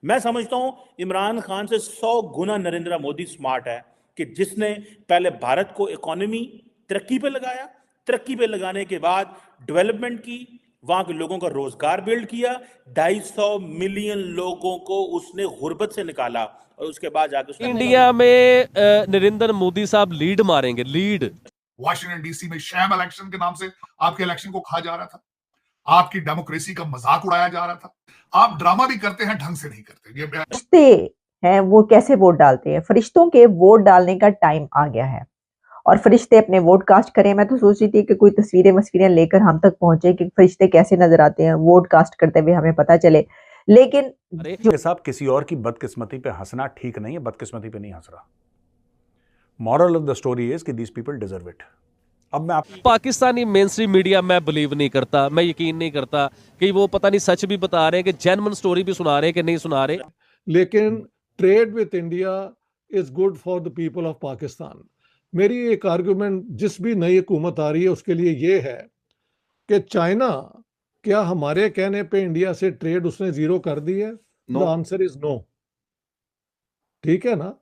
मैं समझता हूं इमरान खान से 100 गुना नरेंद्र मोदी स्मार्ट है कि जिसने पहले भारत को इकोनॉमी तरक्की पे लगाया, तरक्की पे लगाने के बाद डेवलपमेंट की, वहां के लोगों का रोजगार बिल्ड किया, 250 मिलियन लोगों को उसने गुर्बत से निकाला और उसके बाद जाकर उसने इंडिया में नरेंद्र मोदी साहब लीड मारेंगे, लीड। वाशिंगटन डीसी में शैम इलेक्शन के नाम से आपके इलेक्शन को खा जा रहा था, आपकी डेमोक्रेसी का मजाक उड़ाया जा रहा था। आप ड्रामा भी करते हैं, ढंग से नहीं करते। ये फरिश्ते हैं वो कैसे वोट डालते हैं? फरिश्तों के वोट डालने का टाइम आ गया है और फरिश्ते अपने वोट कास्ट करें। मैं तो सोच रही थी कि कोई तस्वीरें लेकर हम तक पहुंचे कि फरिश्ते कैसे नजर आते हैं वोट कास्ट करते हुए, हमें पता चले। लेकिन साहब किसी और की बदकिस्मती पे हंसना ठीक नहीं है, बदकिस्मती पे नहीं हंस रहा। Moral of the story is कि दीस पीपल डिजर्व इट। अब मैं पाकिस्तानी मेन स्ट्रीम मीडिया मैं बिलीव नहीं करता, मैं यकीन नहीं करता कि वो पता नहीं सच भी बता रहे हैं, कि जेन्युइन स्टोरी भी सुना रहे हैं कि नहीं सुना रहे। लेकिन trade with India is good for the people of Pakistan. मेरी एक आर्गुमेंट जिस भी नई हुकूमत आ रही है उसके लिए ये है कि चाइना क्या हमारे कहने पे इंडिया से ट्रेड उसने जीरो कर दी है? The answer is no. ठीक है ना?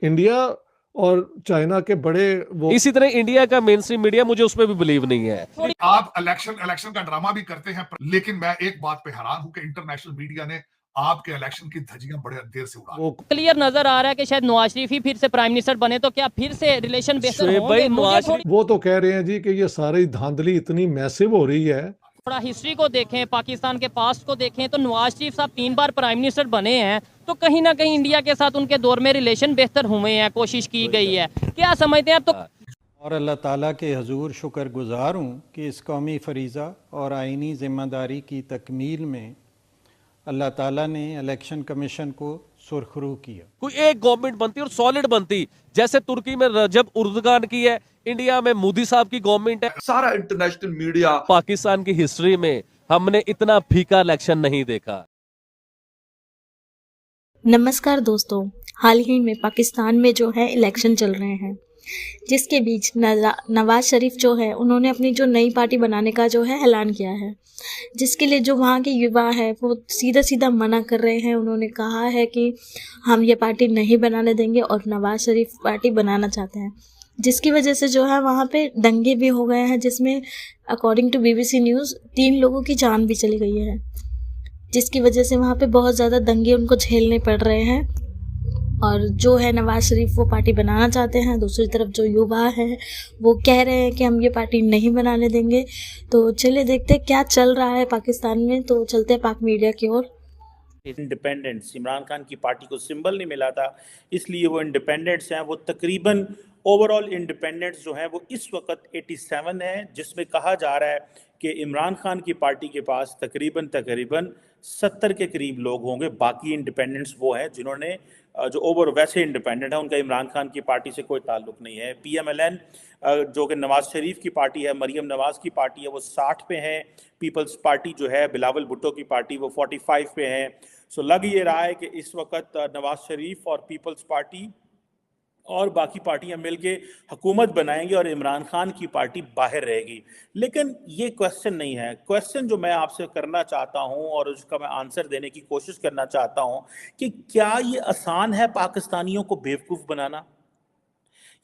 इंडिया और चाइना के बड़े वो, इसी तरह इंडिया का मेन स्ट्रीम मीडिया, मुझे उसमें भी बिलीव नहीं है। आप इलेक्शन का ड्रामा भी करते हैं, लेकिन मैं एक बात पे हैरान हूं कि इंटरनेशनल मीडिया ने आपके इलेक्शन की धज्जियां बड़े देर से उड़ा। वो क्लियर नजर आ रहा है कि शायद नवाज शरीफ ही फिर से प्राइम मिनिस्टर बने, तो क्या फिर से रिलेशन बेहतर होंगे? वो तो कह रहे हैं जी कि ये सारी धांधली इतनी मैसिव हो रही है। थोड़ा हिस्ट्री को देखें, पाकिस्तान के पास्ट को देखें, तो नवाज शरीफ साहब 3 बार प्राइम मिनिस्टर बने हैं, तो कहीं ना कहीं इंडिया के साथ उनके दौर में रिलेशन बेहतर हुए हैं, कोशिश की गई है। क्या समझते हैं आप? तो और अल्लाह ताला के हजूर शुक्रगुजार हूँ कि इस कौमी फरीज़ा और आइनी ज़िम्मेदारी की तकमील में अल्लाह ताला ने इलेक्शन कमीशन को सुरखरू किया। कोई एक गवर्नमेंट बनती और सॉलिड बनती, जैसे तुर्की में रजब उर्दगान की है, इंडिया में मोदी साहब की गवर्नमेंट है। सारा इंटरनेशनल मीडिया, पाकिस्तान की हिस्ट्री में हमने इतना फीका इलेक्शन नहीं देखा। नमस्कार दोस्तों, हाल ही में पाकिस्तान में जो है इलेक्शन चल रहे हैं, जिसके बीच नवाज शरीफ जो है उन्होंने अपनी जो नई पार्टी बनाने का जो है ऐलान किया है, जिसके लिए जो वहाँ के युवा है वो सीधा सीधा मना कर रहे हैं। उन्होंने कहा है कि हम ये पार्टी नहीं बनाने देंगे और नवाज शरीफ पार्टी बनाना चाहते हैं, जिसकी वजह से जो है वहाँ पे दंगे भी हो गए हैं, जिसमें अकॉर्डिंग टू BBC न्यूज़ 3 लोगों की जान भी चली गई है, जिसकी वजह से वहाँ पे बहुत ज़्यादा दंगे उनको झेलने पड़ रहे हैं। और जो है नवाज शरीफ वो पार्टी बनाना चाहते हैं, दूसरी तरफ जो युवा हैं वो कह रहे हैं कि हम ये पार्टी नहीं बनाने देंगे। तो चलिए देखते हैं क्या चल रहा है पाकिस्तान में। तो चलते हैं पाक मीडिया की ओर। इंडिपेंडेंस, इमरान खान की पार्टी को सिंबल नहीं मिला था, इसलिए वो इंडिपेंडेंट्स हैं। वो तकरीबन ओवरऑल इंडिपेंडेंट्स जो हैं वो इस वक्त 87 है, जिसमें कहा जा रहा है कि इमरान खान की पार्टी के पास तकरीबन 70 के करीब लोग होंगे। बाकी इंडिपेंडेंट्स वो हैं जिन्होंने जो ओवर वैसे इंडिपेंडेंट है, उनका इमरान खान की पार्टी से कोई ताल्लुक नहीं है। PMLN जो कि नवाज शरीफ की पार्टी है, मरियम नवाज की पार्टी है, वो 60 पे है। पीपल्स पार्टी जो है बिलावल भुट्टो की पार्टी वो 45 पे है। सो लग ये रहा है कि इस वक्त नवाज शरीफ और पीपल्स पार्टी और बाकी पार्टियां मिलके हुकूमत बनाएंगी और इमरान खान की पार्टी बाहर रहेगी। लेकिन ये क्वेश्चन नहीं है। क्वेश्चन जो मैं आपसे करना चाहता हूं और उसका मैं आंसर देने की कोशिश करना चाहता हूं कि क्या ये आसान है पाकिस्तानियों को बेवकूफ़ बनाना?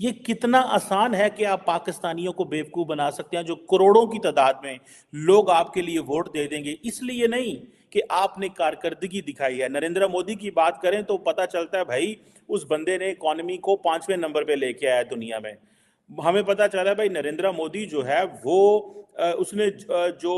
ये कितना आसान है कि आप पाकिस्तानियों को बेवकूफ़ बना सकते हैं, जो करोड़ों की तादाद में लोग आपके लिए वोट दे देंगे, इसलिए नहीं कि आपने कारकर्दगी दिखाई है। नरेंद्र मोदी की बात करें तो पता चलता है भाई उस बंदे ने इकॉनमी को 5वें नंबर पे लेके आया दुनिया में। हमें पता चला है भाई नरेंद्र मोदी जो है वो उसने जो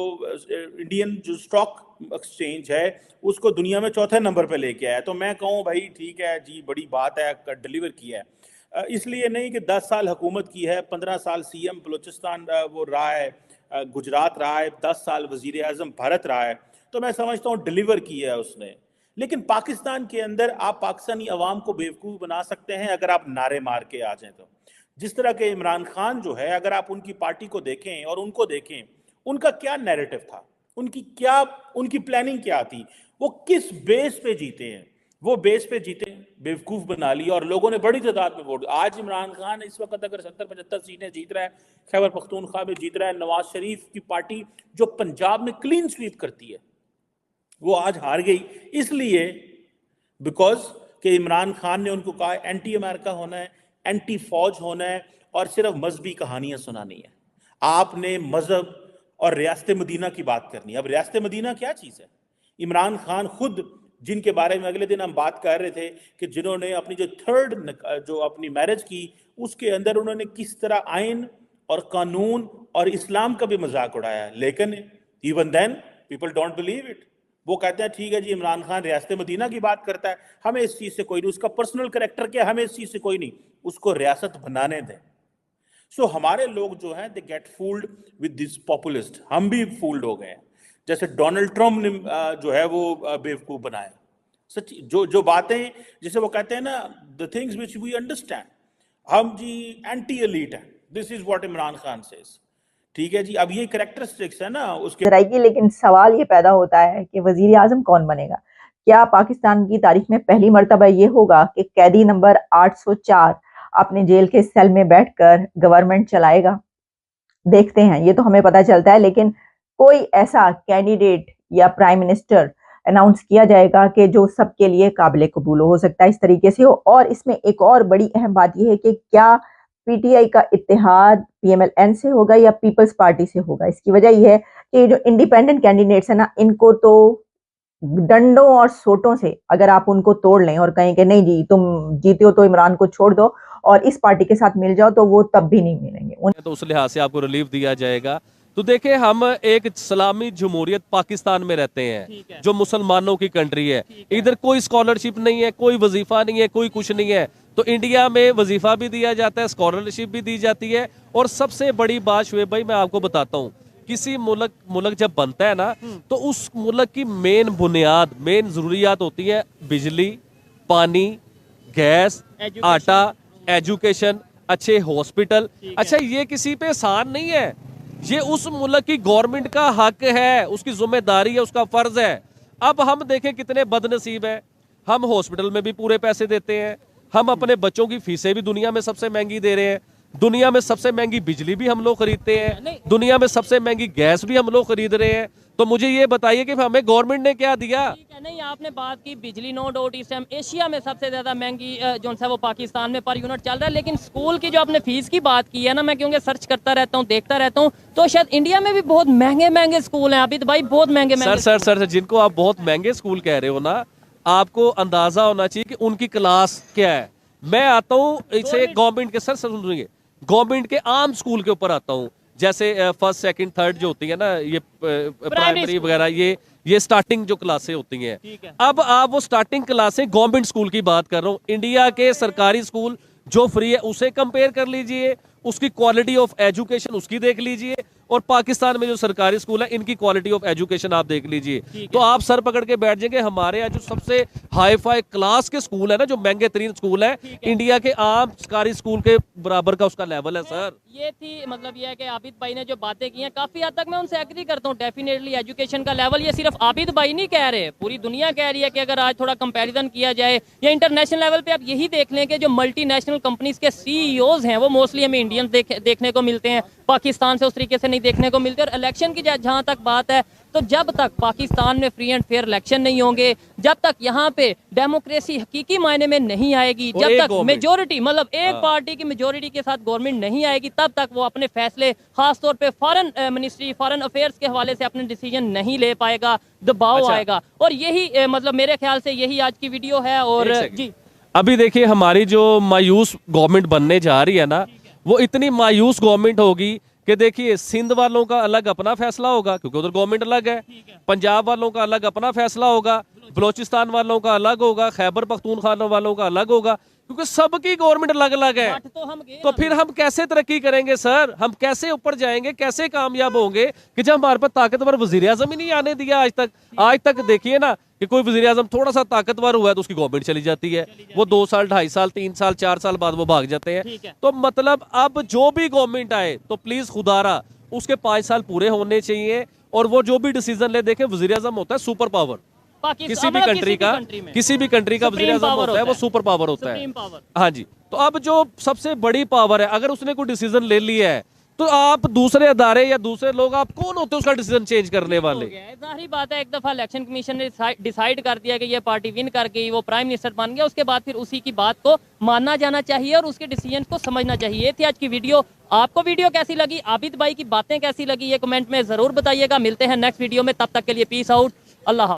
इंडियन जो स्टॉक एक्सचेंज है उसको दुनिया में 4थे नंबर पे लेके आया। तो मैं कहूँ भाई ठीक है जी, बड़ी बात है, डिलीवर किया है। इसलिए नहीं कि 10 साल हुकूमत की है, 15 साल CM बलूचिस्तान वो रहा है, गुजरात रहा है, 10 साल वजीर आज़म भारत रहा है, तो मैं समझता हूँ डिलीवर किया है उसने। लेकिन पाकिस्तान के अंदर आप पाकिस्तानी अवाम को बेवकूफ़ बना सकते हैं अगर आप नारे मार के आ जाएं। तो जिस तरह के इमरान खान जो है, अगर आप उनकी पार्टी को देखें और उनको देखें, उनका क्या नैरेटिव था, उनकी प्लानिंग क्या थी, वो किस बेस पे जीते हैं? वो बेस पे जीते, बेवकूफ़ बना लिया और लोगों ने बड़ी तादाद में वोट। आज इमरान खान इस वक्त अगर 70-75 सीटें जीत रहा है, खैबर पख्तूनख्वा में जीत रहा है, नवाज शरीफ की पार्टी जो पंजाब में क्लीन स्वीप करती है वो आज हार गई, इसलिए बिकॉज कि इमरान खान ने उनको कहा एंटी अमेरिका होना है, एंटी फौज होना है और सिर्फ मजहबी कहानियां सुनानी है। आपने मजहब और रियासत मदीना की बात करनी है। अब रियासत मदीना क्या चीज़ है? इमरान खान खुद, जिनके बारे में अगले दिन हम बात कर रहे थे कि जिन्होंने अपनी जो अपनी मैरिज की, उसके अंदर उन्होंने किस तरह आइन और कानून और इस्लाम का भी मजाक उड़ाया, लेकिन even then people don't believe it. वो कहते हैं ठीक है जी, इमरान खान रियासत मदीना की बात करता है, हमें इस चीज़ से कोई नहीं, उसका पर्सनल कैरेक्टर क्या, हमें इस चीज़ से कोई नहीं, उसको रियासत बनाने दें। सो हमारे लोग जो हैं they get fooled with this populist. हम भी फूल्ड हो गए हैं, जैसे डोनाल्ड ट्रम्प ने जो है वो बेवकूफ़ बनाया। सच्ची जो बातें, जैसे वो कहते हैं ना, the things which we understand, हम जी एंटी एलीट हैं, this is what Imran Khan says. ठीक है जी, अब ये कैरेक्टरिस्टिक्स है ना उसके। लेकिन सवाल ये पैदा होता है कि वजीर आजम कौन बनेगा? क्या पाकिस्तान की तारीख में पहली मर्तबा ये होगा कि कैदी नंबर 804 अपने जेल के सेल में बैठकर गवर्नमेंट चलाएगा? देखते हैं, ये तो हमें पता चलता है, लेकिन कोई ऐसा कैंडिडेट या प्राइम मिनिस्टर अनाउंस किया जाएगा कि जो सबके लिए काबिल कबूल हो सकता है इस तरीके से हो। और इसमें एक और बड़ी अहम बात यह है कि क्या पीटीआई का इत्तेहाद पीएमएलएन से होगा या पीपल्स पार्टी से होगा? इसकी वजह यह है कि जो इंडिपेंडेंट कैंडिडेट्स है ना, इनको तो डंडों और सोटों से अगर आप उनको तोड़ लें और कहें कि नहीं जी तुम जीते हो तो इमरान को छोड़ दो और इस पार्टी के साथ मिल जाओ, तो वो तब भी नहीं मिलेंगे। तो उस लिहाज से आपको रिलीफ दिया जाएगा। तो देखिए, हम एक इस्लामी जमहूरियत पाकिस्तान में रहते हैं जो मुसलमानों की कंट्री है। इधर कोई स्कॉलरशिप नहीं है, कोई वजीफा नहीं है, कोई कुछ नहीं है। तो इंडिया में वजीफा भी दिया जाता है, स्कॉलरशिप भी दी जाती है। और सबसे बड़ी बात शुएब भाई मैं आपको बताता हूँ, किसी मुल्क जब बनता है ना, तो उस मुल्क की मेन जरूरियात होती है बिजली, पानी, गैस, आटा, एजुकेशन, अच्छे हॉस्पिटल। अच्छा, ये किसी पे एहसान नहीं है, ये उस मुल्क की गवर्नमेंट का हक है, उसकी जिम्मेदारी है, उसका फर्ज है। अब हम देखें कितने बदनसीब हैं, हम हॉस्पिटल में भी पूरे पैसे देते हैं, हम अपने बच्चों की फीसें भी दुनिया में सबसे महंगी दे रहे हैं, दुनिया में सबसे महंगी बिजली भी हम लोग खरीदते हैं, दुनिया में सबसे महंगी गैस भी हम लोग खरीद रहे हैं। तो मुझे ये बताइए कि हमें गवर्नमेंट ने क्या दिया? नहीं, आपने बात की बिजली, नो डाउट इस टाइम एशिया में सबसे ज्यादा महंगी जो है वो पाकिस्तान में पर यूनिट चल रहा है। लेकिन स्कूल की जो आपने फीस की बात की है ना, मैं क्योंकि सर्च करता रहता हूँ, देखता रहता हूँ, तो शायद इंडिया में भी बहुत महंगे महंगे स्कूल हैं अभी तो भाई, बहुत महंगे। सर जिनको आप बहुत महंगे स्कूल कह रहे हो ना, आपको अंदाजा होना चाहिए कि उनकी क्लास क्या है। मैं आता हूँ इसे गवर्नमेंट के, सर सुनिए, गवर्नमेंट के आम स्कूल के ऊपर आता हूँ, जैसे फर्स्ट सेकंड थर्ड जो होती है ना, ये प्राइमरी वगैरह, ये स्टार्टिंग जो क्लासें होती हैं। अब आप वो स्टार्टिंग क्लासें गवर्नमेंट स्कूल की बात कर रहा हूँ, इंडिया के सरकारी स्कूल जो फ्री है उसे कंपेयर कर लीजिए, उसकी क्वालिटी ऑफ एजुकेशन उसकी देख लीजिए, और पाकिस्तान में जो सरकारी स्कूल है इनकी क्वालिटी ऑफ एजुकेशन आप देख लीजिए। तो आप सर पकड़ के बैठ जाएंगे, हमारे यहाँ जो सबसे हाई फाई क्लास के स्कूल है ना, जो महंगे तरीन स्कूल है, इंडिया के आम सरकारी स्कूल के बराबर का उसका लेवल है। सर ये थी, मतलब ये है कि आबिद भाई ने जो बातें की हैं काफी हद तक मैं उनसे एग्री करता हूँ। डेफिनेटली एजुकेशन का लेवल, ये सिर्फ आबिद भाई नहीं कह रहे, पूरी दुनिया कह रही है कि अगर आज थोड़ा कंपैरिजन किया जाए या इंटरनेशनल लेवल पे, आप यही देख लें कि जो मल्टीनेशनल कंपनीज के सीईओज हैं वो मोस्टली हमें इंडियंस देखने को मिलते हैं, पाकिस्तान से उस तरीके से नहीं देखने को मिलते। और इलेक्शन की जहां तक बात है, तो जब तक पाकिस्तान में फ्री एंड फेयर इलेक्शन नहीं होंगे, जब तक यहाँ पे डेमोक्रेसी हकीकी मायने में नहीं आएगी, जब तक मेजोरिटी, मतलब एक पार्टी की मेजोरिटी के साथ गवर्नमेंट नहीं आएगी, तब तक वो अपने फैसले खासतौर पे फॉरेन मिनिस्ट्री, फॉरेन अफेयर्स के हवाले से अपने डिसीजन नहीं ले पाएगा, दबाव आएगा। और यही मतलब मेरे ख्याल से यही आज की वीडियो है। और जी अभी देखिए, हमारी जो मायूस गवर्नमेंट बनने जा रही है ना, वो इतनी मायूस गवर्नमेंट होगी कि देखिए, सिंध वालों का अलग अपना फैसला होगा क्योंकि उधर गवर्नमेंट अलग है, पंजाब वालों का अलग अपना फैसला होगा, बलोचिस्तान वालों का अलग होगा, खैबर पख्तूनख्वा वालों का अलग होगा, क्योंकि सबकी गवर्नमेंट अलग अलग है। तो फिर हम कैसे तरक्की करेंगे सर? हम कैसे ऊपर जाएंगे, कैसे कामयाब होंगे कि जब हमारे पास ताकतवर वजीर आजम ही नहीं आने दिया आज तक देखिए ना कि कोई वजीर आजम थोड़ा सा ताकतवर हुआ है तो उसकी गवर्नमेंट चली जाती है, वो 2 साल 2.5 साल 3 साल 4 साल बाद वो भाग जाते हैं। तो मतलब अब जो भी गवर्नमेंट आए तो प्लीज खुदारा उसके 5 साल पूरे होने चाहिए, और वो जो भी डिसीजन ले, देखें वजीर आजम होता है सुपर पावर, किसी भी कंट्री का वजीर आजम होता है, वो सुपर पावर होता है। हाँ जी, तो अब जो सबसे बड़ी पावर है, अगर उसने कोई डिसीजन ले लिया है तो आप दूसरे अदारे या दूसरे लोग, आप कौन होते हैं उसका डिसीजन चेंज करने वाले? जाहिर बात है, एक दफा इलेक्शन कमीशन ने डिसाइड कर दिया कि ये पार्टी विन कर गई, वो प्राइम मिनिस्टर बन गया, उसके बाद फिर उसी की बात को मानना जाना चाहिए और उसके डिसीजन को समझना चाहिए। ये थी आज की वीडियो। आपको वीडियो कैसी लगी, आबिद भाई की बातें कैसी लगी, ये कमेंट में जरूर बताइएगा। मिलते हैं नेक्स्ट वीडियो में, तब तक के लिए पीस आउट, अल्लाह।